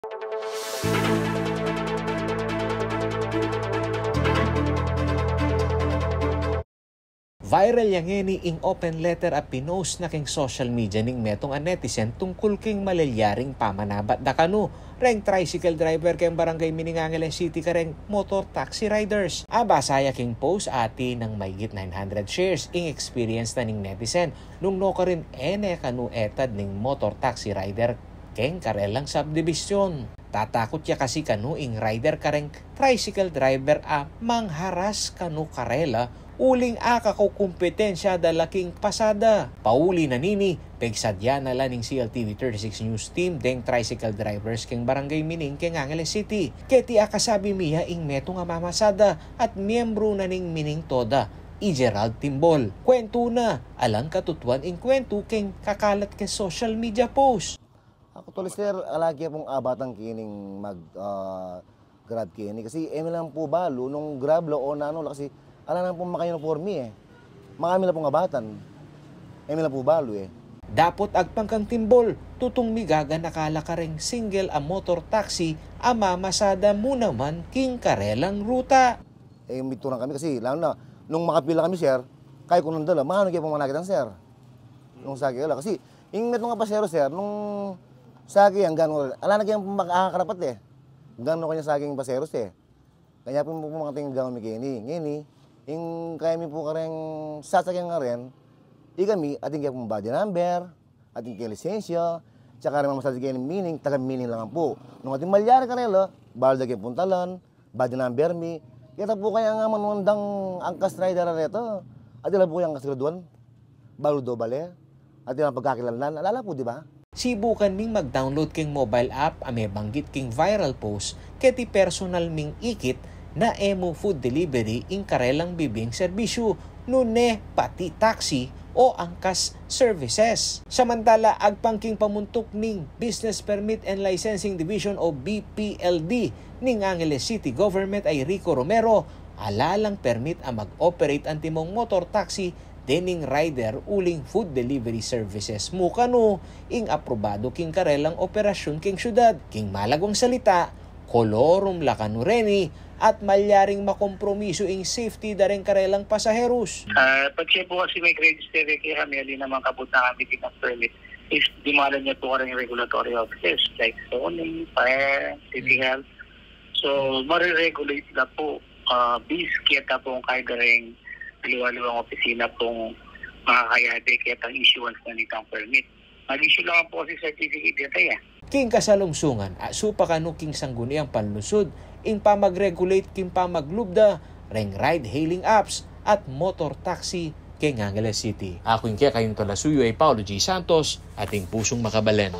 Viral yang ngeni ing open letter a pinost na king social media ning metong a netizen tungkol king malalyaring pamanabat da kanu. Reng tricycle driver keng barangay Miningangelen City kareng motor taxi riders. Abasaya king post ati ng mayigit 900 shares ing experience na ning netizen. Nung no ka rin ene kanu etad ning motor taxi rider keng karelang subdivision. Tatakot ya kasi kanu ing rider kareng tricycle driver a mangharas kanu karela uling aka ko kompetensya dalaking pasada. Pauli na nini, pegsadya na laning CLTV 36 News Team deng tricycle drivers keng barangay Mining keng Angeles City. Keti akasabi miya ing meto nga mamasada at miyembro na ning Mining Toda, Gerald Timbol. Kwento na, alang katutuan ing kwento keng kakalat ke social media post. Ako tuloy sir, alagi pong abatang kining grab kini kasi lang po balo nung grab lo o nano kasi ala na po maka-uniforme Makami lang pong abatan. Lang po balo Dapot agpangkang Timbol, tutong migaga nakala ka ring single a motor taxi ama masada mo naman king karelang ruta. Mituran kami kasi lalo na nung makapila kami sir, kaya kung nandala, maano kayo pong manakitang sir. Nung sagi ala kasi yung metong nga pasero sir, nung sagi ang gano'n, ala na kayong makakarapat Gano'n kanya saging paseros Kaya po mga tingin gano'n may ngini. Yung kaya mi po kareng sasakyan nga rin, kami ating kaya pong body number, ating kaya lisensya, tsaka rin mga masasakyan ng meaning, taga-meaning lang po. Nung ating malyari ka rin, balda kayo puntalan, body number mi, kaya po kaya nga manundang angkas rider na rito. At ilan po kaya ang kasiraduan, baludo bale, at ilan pagkakilanlan, alala po di ba? Sibukan ming mag-download king mobile app ame banggit king viral post keti personal ming ikit na emo food delivery ing karelang bibing serbisyo nune pati taxi o angkas services. Samantala agpangking pamuntok ning Business Permit and Licensing Division o BPLD ning Angeles City Government ay Rico Romero alalang permit ang mag-operate ang timong motor taxi dening rider uling food delivery services mukano ing aprobado king karelang operasyon king syudad king malagwang salita kolorum lakano reni at malyaring makompromiso ing safety dareng karelang pasaheros. Pag siya po kasi may register kaya kami alin naman kabut na kami ng permit is dimalan niya po kareng regulatory offices like zoning, fire, city health. So mariregulate na po bis kita po kay gareng liwa-liwang opisina pong makakayade kaya ang issuance na nitang permit. Mag-issue lang po si certificate data King kasalungsungan, asupa kanu king sangguni ang panlusod, ing pamag-regulate king pamaglubda, reng ride-hailing apps at motor taxi king Angeles City. Ako yung kaya kayong talasuyo ay Paulo G. Santos, ating pusong makabalen.